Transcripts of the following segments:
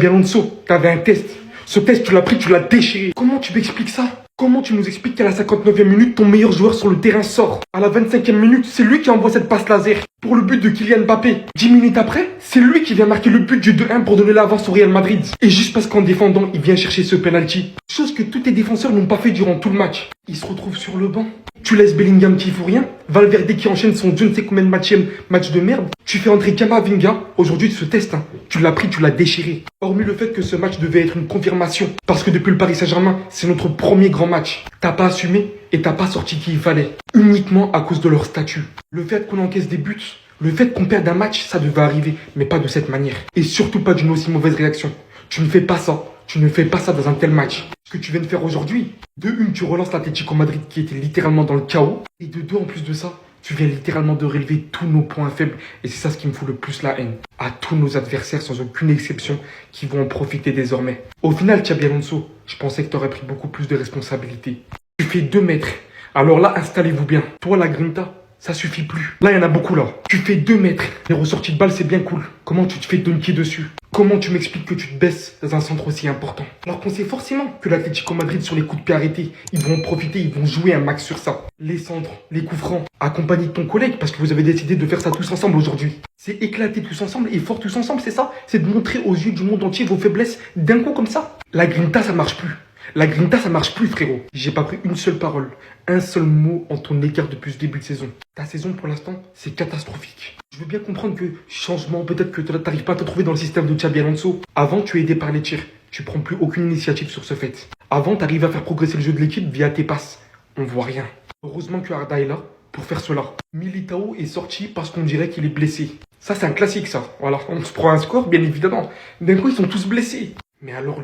Bien Alonso, t'avais un test. Ce test, tu l'as pris, tu l'as déchiré. Comment tu m'expliques ça? Comment tu nous expliques qu'à la 59e minute, ton meilleur joueur sur le terrain sort? À la 25e minute, c'est lui qui envoie cette passe laser pour le but de Kylian Mbappé. 10 minutes après, c'est lui qui vient marquer le but du 2-1 pour donner l'avance au Real Madrid. Et juste parce qu'en défendant, il vient chercher ce penalty. Chose que tous tes défenseurs n'ont pas fait durant tout le match. Il se retrouve sur le banc. Tu laisses Bellingham qui fout rien. Valverde qui enchaîne son je ne sais combien de match de merde. Tu fais entrer Camavinga. Aujourd'hui, ce test, tu l'as pris, tu l'as déchiré. Hormis le fait que ce match devait être une confirmation. Parce que depuis le Paris Saint-Germain, c'est notre premier grand match. T'as pas assumé et t'as pas sorti qui il fallait. Uniquement à cause de leur statut. Le fait qu'on encaisse des buts, le fait qu'on perde un match, ça devait arriver. Mais pas de cette manière. Et surtout pas d'une aussi mauvaise réaction. Tu ne fais pas ça. Tu ne fais pas ça dans un tel match. Ce que tu viens de faire aujourd'hui, de une, tu relances l'Atlético Madrid qui était littéralement dans le chaos. Et de deux, en plus de ça, tu viens littéralement de relever tous nos points faibles. Et c'est ça ce qui me fout le plus la haine. À tous nos adversaires, sans aucune exception, qui vont en profiter désormais. Au final, Xabi Alonso, je pensais que tu aurais pris beaucoup plus de responsabilités. Tu fais 2 mètres. Alors là, installez-vous bien. Toi, la Grinta, ça suffit plus. Là, il y en a beaucoup là. Tu fais 2 mètres. Les ressorties de balles, c'est bien cool. Comment tu te fais dunker dessus? Comment tu m'expliques que tu te baisses dans un centre aussi important? Alors qu'on sait forcément que l'Atlético Madrid, sur les coups de pied arrêtés, ils vont en profiter, ils vont jouer un max sur ça. Les centres, les coups francs, accompagnés de ton collègue, parce que vous avez décidé de faire ça tous ensemble aujourd'hui. C'est éclater tous ensemble et fort tous ensemble, c'est ça? C'est de montrer aux yeux du monde entier vos faiblesses d'un coup comme ça? La grinta, ça marche plus. La grinta, ça marche plus, frérot. J'ai pas pris une seule parole, un seul mot en ton écart depuis ce début de saison. Ta saison, pour l'instant, c'est catastrophique. Je veux bien comprendre que changement, peut-être que t'arrives pas à te trouver dans le système de Xabi Alonso. Avant, tu es aidé par les tirs. Tu prends plus aucune initiative sur ce fait. Avant, t'arrives à faire progresser le jeu de l'équipe via tes passes. On voit rien. Heureusement que Arda est là pour faire cela. Militao est sorti parce qu'on dirait qu'il est blessé. Ça, c'est un classique, ça. Voilà, on se prend un score, bien évidemment. D'un coup, ils sont tous blessés. Mais alors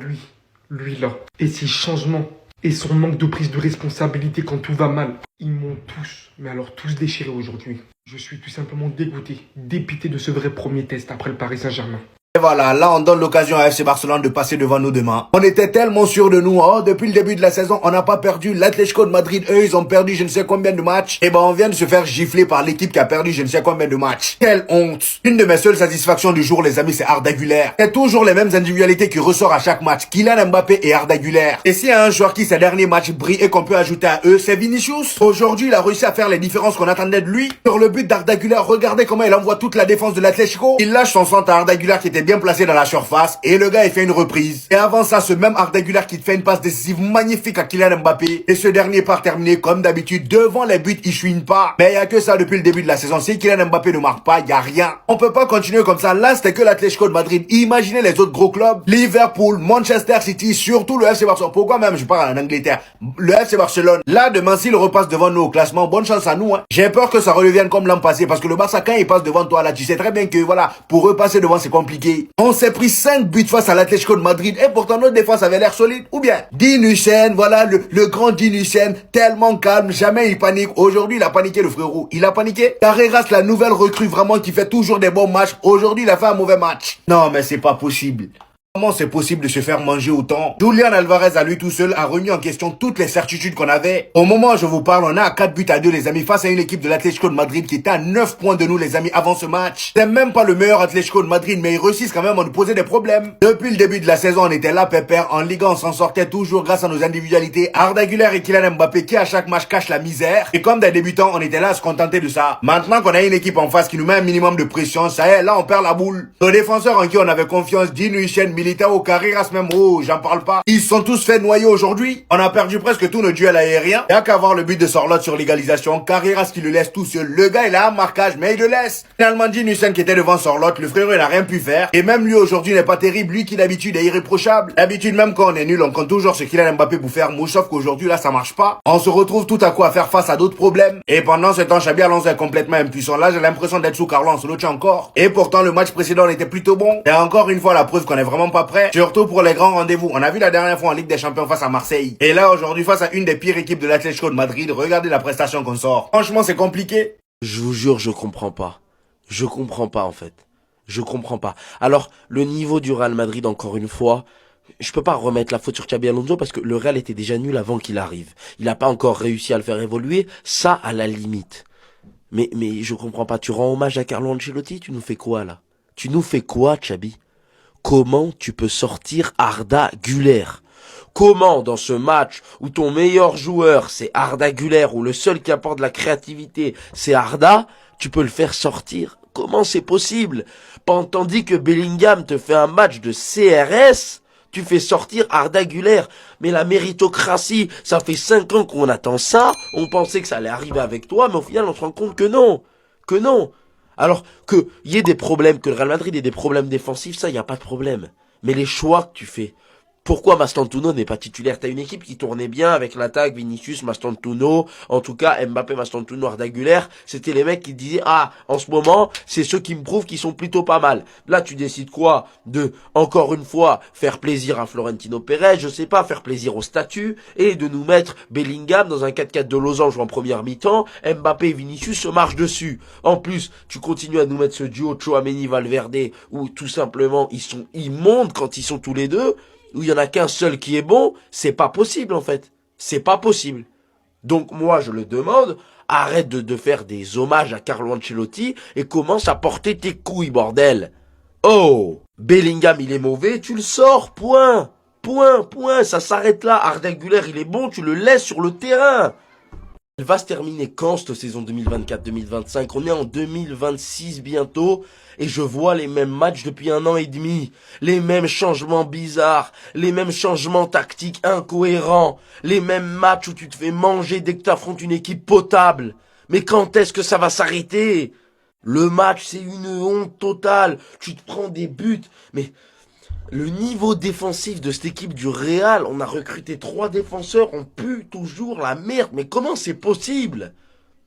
lui là, et ses changements, et son manque de prise de responsabilité quand tout va mal, ils m'ont tous, mais alors tous déchiré aujourd'hui. Je suis tout simplement dégoûté, dépité de ce vrai premier test après le Paris Saint-Germain. Et voilà, là on donne l'occasion à FC Barcelone de passer devant nous demain. On était tellement sûrs de nous, depuis le début de la saison, on n'a pas perdu. L'Atlético de Madrid, eux, ils ont perdu je ne sais combien de matchs. Et ben on vient de se faire gifler par l'équipe qui a perdu je ne sais combien de matchs. Quelle honte. Une de mes seules satisfactions du jour, les amis, c'est Arda Güler. C'est toujours les mêmes individualités qui ressortent à chaque match. Kylian Mbappé et Arda Güler. Et s'il y a un joueur qui ces derniers matchs brille et qu'on peut ajouter à eux, c'est Vinicius. Aujourd'hui, il a réussi à faire les différences qu'on attendait de lui. Sur le but d'Arda Güler, regardez comment il envoie toute la défense de l'Atlético. Il lâche son centre à Arda Güler qui était bien placé dans la surface. Et le gars il fait une reprise. Et avant ça, ce même Arda Güler qui te fait une passe décisive magnifique à Kylian Mbappé. Et ce dernier part terminé comme d'habitude. Devant les buts, il chouine pas. Mais il y a que ça depuis le début de la saison. Si Kylian Mbappé ne marque pas, il y a rien. On peut pas continuer comme ça. Là, c'était que l'Atlético de Madrid. Imaginez les autres gros clubs. Liverpool, Manchester City, surtout le FC Barcelone. Pourquoi même je parle en Angleterre? Le FC Barcelone. Là, demain, s'il repasse devant nous au classement, bonne chance à nous. J'ai peur que ça redevienne comme l'an passé. Parce que le Barça, quand il passe devant toi, là, tu sais très bien que, voilà, pour repasser devant, c'est compliqué. On s'est pris 5 buts face à l'Atlético de Madrid et pourtant notre défense avait l'air solide. Ou bien Dinucen, voilà le grand Dinucen, tellement calme, jamais il panique. Aujourd'hui il a paniqué le frérot, il a paniqué. Carreras, la nouvelle recrue vraiment qui fait toujours des bons matchs. Aujourd'hui il a fait un mauvais match. Non mais c'est pas possible. Comment c'est possible de se faire manger autant? Julian Alvarez à lui tout seul a remis en question toutes les certitudes qu'on avait. Au moment où je vous parle, on est à 4 buts à 2 les amis face à une équipe de l'Atlético de Madrid qui était à 9 points de nous les amis avant ce match. C'est même pas le meilleur Atlético de Madrid mais ils réussissent quand même à nous poser des problèmes. Depuis le début de la saison on était là pépère. En Ligue 1 on s'en sortait toujours grâce à nos individualités. Arda Güler et Kylian Mbappé qui à chaque match cachent la misère. Et comme des débutants on était là à se contenter de ça. Maintenant qu'on a une équipe en face qui nous met un minimum de pression, ça y est là on perd la boule. Nos défenseurs en qui on avait confiance, Dinucen, Militao, Carreras même, j'en parle pas. Ils sont tous fait noyer aujourd'hui. On a perdu presque tous nos duels aériens. Y'a qu'à voir le but de Sorloth sur l'égalisation. Carreras qui le laisse tout seul. Le gars il a un marquage mais il le laisse. Finalement Dinucen qui était devant Sorloth, le frérot il a rien pu faire. Et même lui aujourd'hui n'est pas terrible. Lui qui d'habitude est irréprochable. D'habitude même quand on est nul on compte toujours ce qu'il a Mbappé pour faire mouche. Sauf qu'aujourd'hui là ça marche pas. On se retrouve tout à coup à faire face à d'autres problèmes. Et pendant ce temps Xabi Alonso est complètement impuissant. Là j'ai l'impression d'être sous Carlo Ancelotti encore. Et pourtant le match précédent était plutôt bon. Et encore une fois la preuve qu'on est vraiment pas prêt. Surtout pour les grands rendez-vous. On a vu la dernière fois en Ligue des Champions face à Marseille. Et là, aujourd'hui, face à une des pires équipes de l'Atlético de Madrid, regardez la prestation qu'on sort. Franchement, c'est compliqué. Je vous jure, je comprends pas. Je comprends pas, en fait. Je comprends pas. Alors, le niveau du Real Madrid, encore une fois, je peux pas remettre la faute sur Xabi Alonso parce que le Real était déjà nul avant qu'il arrive. Il a pas encore réussi à le faire évoluer. Ça, à la limite. Mais je comprends pas. Tu rends hommage à Carlo Ancelotti, tu nous fais quoi, là? Tu nous fais quoi, Xabi? comment tu peux sortir Arda Güler? Comment, dans ce match où ton meilleur joueur c'est Arda Güler, où le seul qui apporte de la créativité c'est Arda, tu peux le faire sortir? Comment c'est possible? Tandis que Bellingham te fait un match de CRS, tu fais sortir Arda Güler. Mais la méritocratie, ça fait 5 ans qu'on attend ça, on pensait que ça allait arriver avec toi, mais au final on se rend compte que non. Que non. Alors, qu'il y ait des problèmes, que le Real Madrid ait des problèmes défensifs, ça, il n'y a pas de problème. Mais les choix que tu fais, pourquoi Mastantuono n'est pas titulaire? T'as une équipe qui tournait bien avec l'attaque, Vinicius, Mastantuono, en tout cas Mbappé, Mastantuono, Arda Güler, c'était les mecs qui disaient ah, en ce moment, c'est ceux qui me prouvent qu'ils sont plutôt pas mal. Là, tu décides quoi? De, encore une fois, faire plaisir à Florentino Pérez, je sais pas, faire plaisir au statut, et de nous mettre Bellingham dans un 4-4 de losange en première mi-temps, Mbappé et Vinicius se marchent dessus. En plus, tu continues à nous mettre ce duo Tchouaméni-Valverde, où tout simplement, ils sont immondes quand ils sont tous les deux, où il y en a qu'un seul qui est bon, c'est pas possible en fait. C'est pas possible. Donc moi je le demande, arrête de faire des hommages à Carlo Ancelotti et commence à porter tes couilles, bordel. Oh, Bellingham il est mauvais, tu le sors, point. Point, ça s'arrête là. Arda Güler il est bon, tu le laisses sur le terrain. Elle va se terminer quand cette saison 2024-2025? On est en 2026 bientôt et je vois les mêmes matchs depuis 1 an et demi. Les mêmes changements bizarres, les mêmes changements tactiques incohérents, les mêmes matchs où tu te fais manger dès que tu affrontes une équipe potable. Mais quand est-ce que ça va s'arrêter? Le match c'est une honte totale. Tu te prends des buts, mais... Le niveau défensif de cette équipe du Real, on a recruté 3 défenseurs, on pue toujours la merde. Mais comment c'est possible?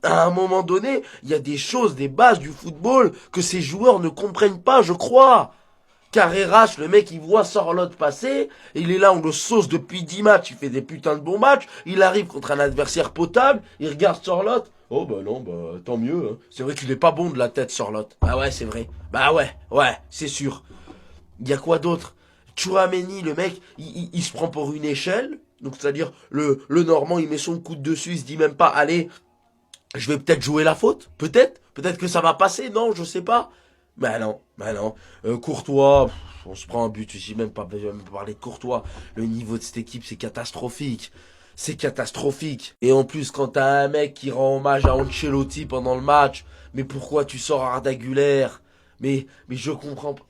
À un moment donné, il y a des choses, des bases du football que ces joueurs ne comprennent pas, je crois. Carreras, le mec, il voit Sorloth passer, et il est là, on le sauce depuis 10 matchs, il fait des putains de bons matchs, il arrive contre un adversaire potable, il regarde Sorloth, oh bah non, bah tant mieux, hein. C'est vrai qu'il est pas bon de la tête, Sorloth. Ah ouais, c'est vrai. Bah ouais, c'est sûr. Il y a quoi d'autre? Tchouaméni, le mec, il se prend pour une échelle. Donc, c'est-à-dire, le Normand, il met son coude dessus, il se dit même pas, allez, je vais peut-être jouer la faute. Peut-être que ça va passer, non, je sais pas. Bah non. Courtois, on se prend un but, je vais même pas parler de Courtois. Le niveau de cette équipe, c'est catastrophique. C'est catastrophique. Et en plus, quand t'as un mec qui rend hommage à Ancelotti pendant le match, mais pourquoi tu sors Arda Güler? Mais je comprends pas.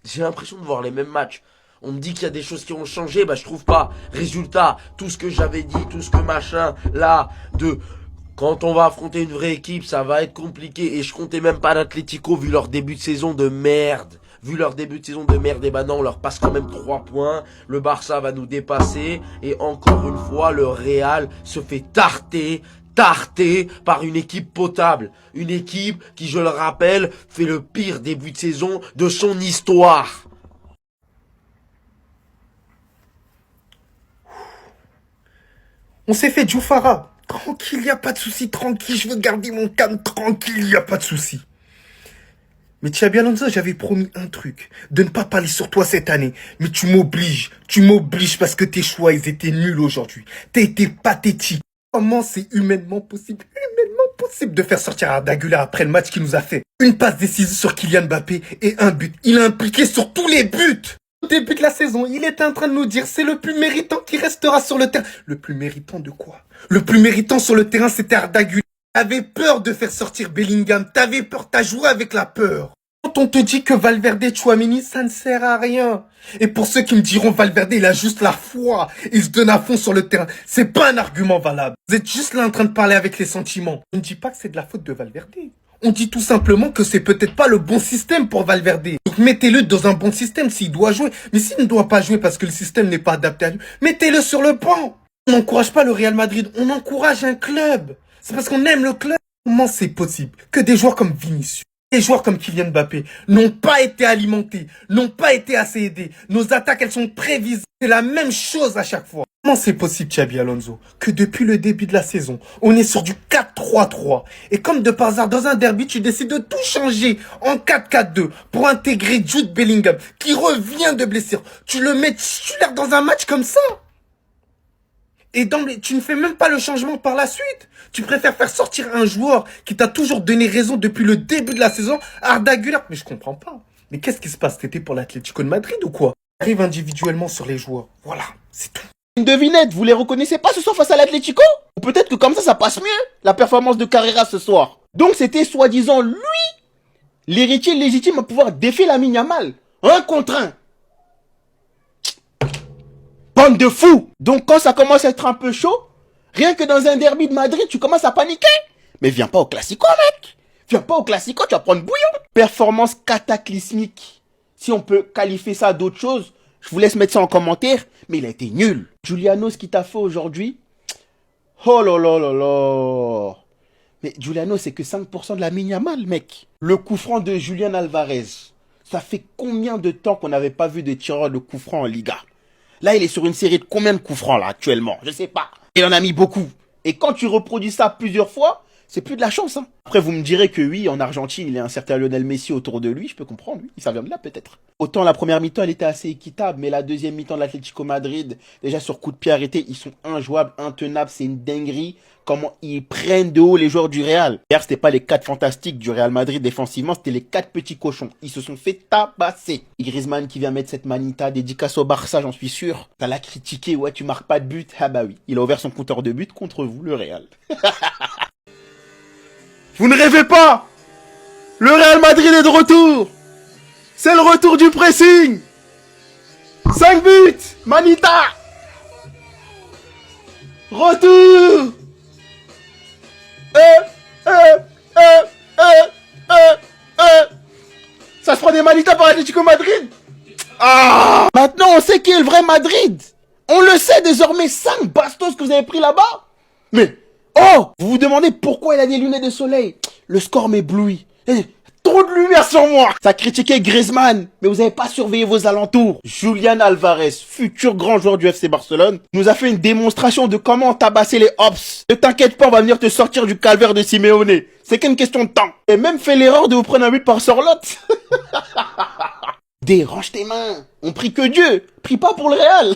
J'ai l'impression de voir les mêmes matchs. On me dit qu'il y a des choses qui ont changé, bah je trouve pas. Résultat, tout ce que j'avais dit, tout ce que machin, là, quand on va affronter une vraie équipe, ça va être compliqué. Et je comptais même pas l'Atlético vu leur début de saison de merde. Et bah non, on leur passe quand même 3 points. Le Barça va nous dépasser. Et encore une fois, le Real se fait tarter par une équipe potable. Une équipe qui, je le rappelle, fait le pire début de saison de son histoire. On s'est fait Djoufara. Tranquille, y a pas de souci, tranquille, je veux garder mon calme, tranquille, y a pas de souci. Mais Xabi Alonso, j'avais promis un truc, de ne pas parler sur toi cette année. Mais tu m'obliges parce que tes choix, ils étaient nuls aujourd'hui. T'as été pathétique. Comment c'est humainement possible de faire sortir Arda Güler après le match qu'il nous a fait? Une passe décisive sur Kylian Mbappé et un but. Il est impliqué sur tous les buts. Au début de la saison, il était en train de nous dire c'est le plus méritant qui restera sur le terrain. Le plus méritant de quoi? Le plus méritant sur le terrain, c'était Arda Güler. T'avais peur de faire sortir Bellingham. T'avais peur, t'as joué avec la peur. Quand on te dit que Valverde et Tchouaméni, ça ne sert à rien. Et pour ceux qui me diront Valverde, il a juste la foi. Il se donne à fond sur le terrain. C'est pas un argument valable. Vous êtes juste là en train de parler avec les sentiments. On ne dit pas que c'est de la faute de Valverde. On dit tout simplement que c'est peut-être pas le bon système pour Valverde. Donc mettez-le dans un bon système s'il doit jouer. Mais s'il ne doit pas jouer parce que le système n'est pas adapté à lui, mettez-le sur le banc. On n'encourage pas le Real Madrid, on encourage un club. C'est parce qu'on aime le club. Comment c'est possible que des joueurs comme Vinicius, des joueurs comme Kylian Mbappé n'ont pas été alimentés, n'ont pas été assez aidés. Nos attaques, elles sont prévisibles. C'est la même chose à chaque fois. Comment c'est possible, Xabi Alonso, que depuis le début de la saison, on est sur du 4-3-3. Et comme de par hasard, dans un derby, tu décides de tout changer en 4-4-2 pour intégrer Jude Bellingham, qui revient de blessure. Tu le mets titulaire dans un match comme ça? Et tu ne fais même pas le changement par la suite. Tu préfères faire sortir un joueur qui t'a toujours donné raison depuis le début de la saison, Arda Güler. Mais je comprends pas. Mais qu'est-ce qui se passe cet été pour l'Atlético de Madrid ou quoi? Arrive individuellement sur les joueurs. Voilà, c'est tout. Une devinette, vous les reconnaissez pas ce soir face à l'Atlético? Ou peut-être que comme ça passe mieux, la performance de Carrera ce soir. Donc c'était soi-disant lui, l'héritier légitime à pouvoir défier Lamine Yamal. 1 contre 1. Bande de fous. Donc quand ça commence à être un peu chaud, rien que dans un derby de Madrid, tu commences à paniquer. Mais viens pas au Classico, mec. Viens pas au Classico, tu vas prendre bouillon. Performance cataclysmique. Si on peut qualifier ça d'autre chose, je vous laisse mettre ça en commentaire, mais il a été nul. Giuliano, ce qu'il t'a fait aujourd'hui, oh là là là là. Mais Giuliano, c'est que 5% de la Yamal, mec. Le coup franc de Julian Alvarez. Ça fait combien de temps qu'on n'avait pas vu de tireur de coup franc en Liga? Là, il est sur une série de combien de coups francs, là, actuellement? Je sais pas. Il en a mis beaucoup. Et quand tu reproduis ça plusieurs fois, c'est plus de la chance, hein. Après, vous me direz que oui, en Argentine, il y a un certain Lionel Messi autour de lui. Je peux comprendre, oui. Ça vient de là, peut-être. Autant la première mi-temps, elle était assez équitable, mais la deuxième mi-temps de l'Atlético Madrid, déjà sur coup de pied arrêté, ils sont injouables, intenables. C'est une dinguerie. Comment ils prennent de haut les joueurs du Real. D'ailleurs, c'était pas les 4 fantastiques du Real Madrid défensivement, c'était les 4 petits cochons. Ils se sont fait tabasser. Et Griezmann qui vient mettre cette manita, dédicace au Barça, j'en suis sûr. T'as la critiqué, ouais, tu marques pas de but. Ah bah oui, il a ouvert son compteur de but contre vous, le Real. Vous ne rêvez pas! Le Real Madrid est de retour! C'est le retour du pressing! 5 buts! Manita! Retour! Ça se prend des Manita par Atlético Madrid? Ah! Maintenant on sait qui est le vrai Madrid! On le sait désormais, 5 bastos que vous avez pris là-bas! Mais, oh! Vous vous demandez pourquoi il a des lunettes de soleil? Le score m'éblouit. Trop de lumière sur moi! Ça critiquait Griezmann, mais vous n'avez pas surveillé vos alentours. Julian Alvarez, futur grand joueur du FC Barcelone, nous a fait une démonstration de comment tabasser les Hops. Ne t'inquiète pas, on va venir te sortir du calvaire de Simeone. C'est qu'une question de temps. Et même fait l'erreur de vous prendre un but par Sorlotte. Dérange tes mains. On prie que Dieu. Prie pas pour le Real.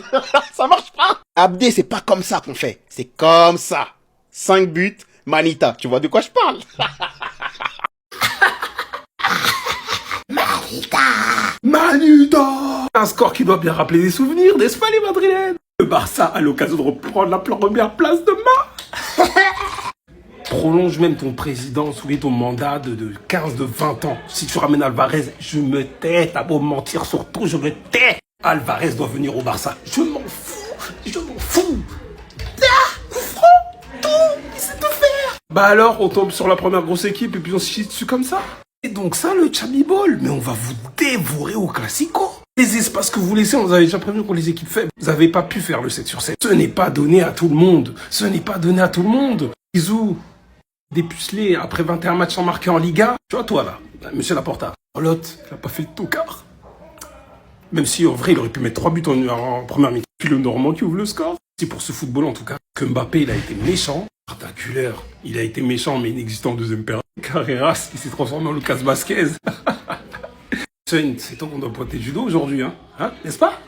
Ça marche pas. Abdé, c'est pas comme ça qu'on fait. C'est comme ça. 5 buts, Manita. Tu vois de quoi je parle? Manuda! Un score qui doit bien rappeler des souvenirs, n'est-ce pas les Madrilènes? Le Barça a l'occasion de reprendre la première place demain. Prolonge même ton président, souviens ton mandat de 15, de 20 ans. Si tu ramènes Alvarez, je me tais, t'as beau mentir surtout, je me tais. Alvarez doit venir au Barça. Je m'en fous, je m'en fous. Coup franc, tout, il sait tout faire. Bah alors, on tombe sur la première grosse équipe et puis on se chie dessus comme ça. Et donc ça, le Chabi Ball, mais on va vous dévorer au Classico. Les espaces que vous laissez, on vous avait déjà prévenu pour les équipes faibles. Vous n'avez pas pu faire le 7 sur 7. Ce n'est pas donné à tout le monde. Ce n'est pas donné à tout le monde. Bisous. Dépucelé après 21 matchs sans marquer en Liga. Tu vois, toi là, monsieur Laporta. L'autre, il n'a pas fait le tocard. Même si en vrai, il aurait pu mettre 3 buts en première mi-temps. Puis le Normand qui ouvre le score. C'est pour ce football en tout cas que Mbappé, il a été méchant. Spectaculaire. Il a été méchant mais inexistant en deuxième période. Carreras, qui s'est transformé en Lucas Vasquez. C'est toi qu'on doit pointer le judo aujourd'hui, hein, n'est-ce pas?